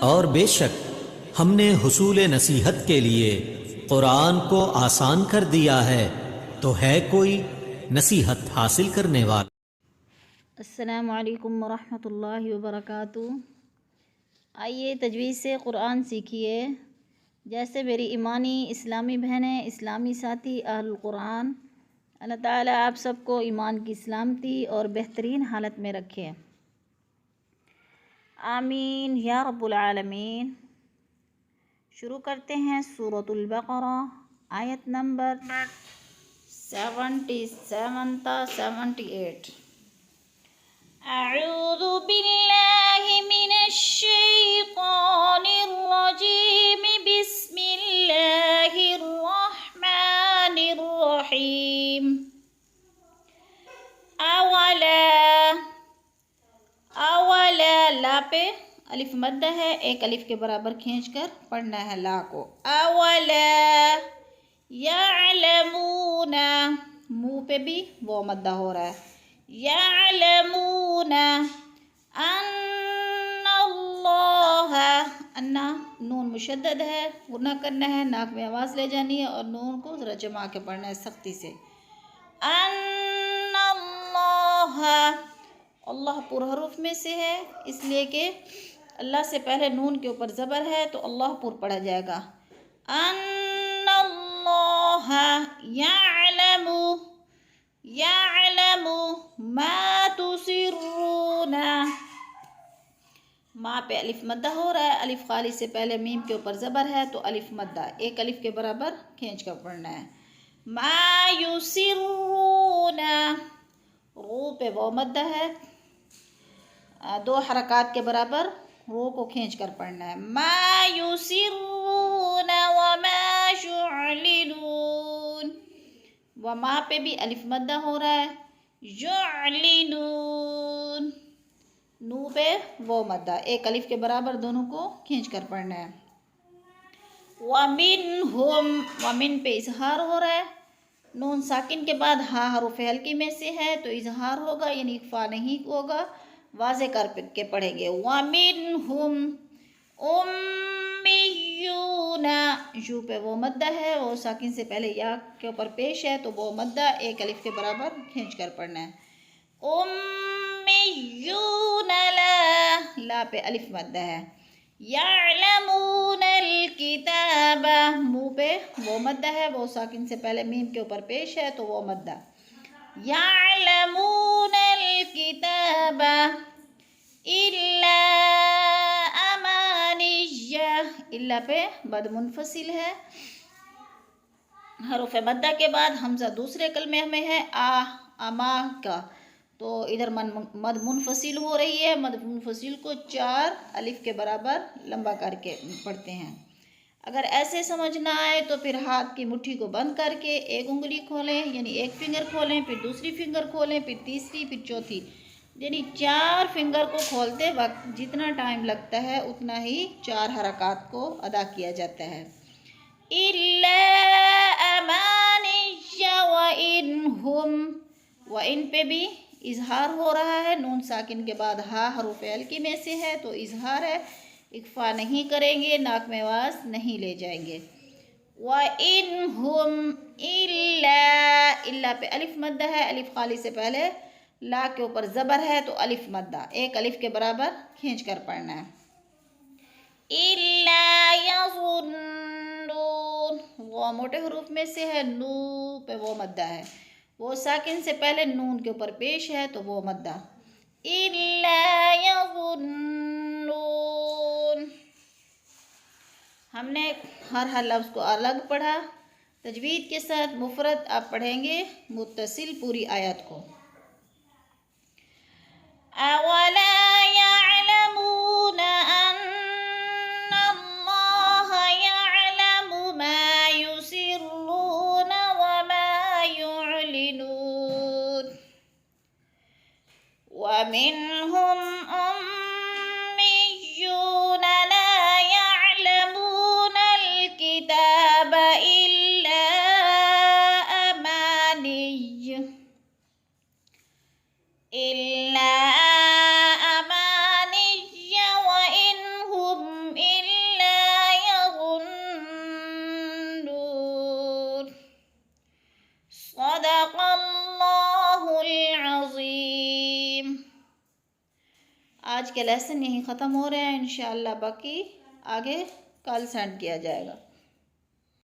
اور بے شک ہم نے حصول نصیحت کے لیے قرآن کو آسان کر دیا ہے، تو ہے کوئی نصیحت حاصل کرنے والا؟ السلام علیکم ورحمۃ اللہ وبرکاتہ۔ آئیے تجوید سے قرآن سیکھیے۔ جیسے میری ایمانی اسلامی بہنیں، اسلامی ساتھی اہل القرآن، اللہ تعالیٰ آپ سب کو ایمان کی سلامتی اور بہترین حالت میں رکھے، آمین یا رب العالمین۔ شروع کرتے ہیں سورۃ البقرہ، آیت نمبر 77 تا 78۔ اعوذ باللہ من الشیطان الرجیم، بسم اللہ الرحمن الرحیم۔ اولا لا پہ الف مد ہے، ایک الف کے برابر کھینچ کر پڑھنا ہے لا کو۔ اولا یعلمون، منہ پہ بھی وہ مدہ ہو رہا ہے، یعلمون ان اللہ، انا نون مشدد ہے، غنہ کرنا ہے، ناک میں آواز لے جانی ہے اور نون کو ذرا جما کے پڑھنا ہے سختی سے۔ ان اللہ، اللہ پر حروف میں سے ہے، اس لیے کہ اللہ سے پہلے نون کے اوپر زبر ہے تو اللہ پر پڑھا جائے گا۔ ان اللہ یعلم ما تسرون، ما پہ الف مدہ ہو رہا ہے، الف خالی سے پہلے میم کے اوپر زبر ہے تو الف مدہ ایک الف کے برابر کھینچ کر پڑھنا ہے۔ ما یسرون، رو پہ وہ مدہ ہے، دو حرکات کے برابر رو کو کھینچ کر پڑھنا ہے۔ ما یسرون وما یعلنون، وما پہ بھی الف مدہ ہو رہا ہے، یعلنون، نو پہ وہ مدہ ایک الف کے برابر دونوں کو کھینچ کر پڑھنا ہے۔ ومنہم، ومن پہ اظہار ہو رہا ہے، نون ساکن کے بعد ہا حروف ہلکی میں سے ہے تو اظہار ہوگا، یعنی اخفا نہیں ہوگا، واضح کر کے پڑھیں گے۔ ومنہم امیون، یو پہ وہ مدہ ہے، وہ ساکن سے پہلے یا کے اوپر پیش ہے تو وہ مدہ ایک الف کے برابر کھینچ کر پڑھنا ہے۔ امیون لا پہ الف مدہ ہے۔ یعلمون الکتاب، منہ پہ وہ مدہ ہے، وہ ساکن سے پہلے میم کے اوپر پیش ہے تو وہ مدہ۔ یعلمون الکتاب الا امانی، الا پہ بد منفصل ہے، حروف مدہ کے بعد حمزہ دوسرے کلمے میں ہے اما کا، تو ادھر مد منفصل ہو رہی ہے، مد منفصل کو چار الف کے برابر لمبا کر کے پڑھتے ہیں۔ اگر ایسے سمجھ نہ آئے تو پھر ہاتھ کی مٹھی کو بند کر کے ایک انگلی کھولیں، یعنی ایک فنگر کھولیں، پھر دوسری فنگر کھولیں، پھر تیسری، پھر چوتھی، یعنی چار فنگر کو کھولتے وقت جتنا ٹائم لگتا ہے اتنا ہی چار حرکات کو ادا کیا جاتا ہے۔ الا امانی وانہم، وان پہ بھی اظہار ہو رہا ہے، نون ساکن کے بعد ہا حروف ہلکی میں سے ہے تو اظہار ہے، اخفا نہیں کریں گے، ناک میں آواز نہیں لے جائیں گے۔ وَإِنْهُمْ إِلَّا پہ الف مدہ ہے، الف خالی سے پہلے لا کے اوپر زبر ہے تو الف مدہ ایک الف کے برابر کھینچ کر پڑھنا ہے۔ إِلَّا يَظُنُّونَ، وہ موٹے حروف میں سے ہے، نو پہ وہ مدہ ہے، وہ ساکن سے پہلے نون کے اوپر پیش ہے تو وہ مدہ۔ إِلَّا يَظُنُّونَ، ہم نے ہر لفظ کو الگ پڑھا، تجوید کے ساتھ مفرد آپ پڑھیں گے متصل پوری آیت کو۔ اولا یعلمون ان اللہ یعلم ما یسرون وما یعلنون، ومنہم امیون لا یعلمون الکتاب الا امانی، إلا أماني وإن هم صدق اللہ العظیم۔ آج کے لیسن یہیں ختم ہو رہے ہیں، انشاءاللہ باقی آگے کل سینڈ کیا جائے گا۔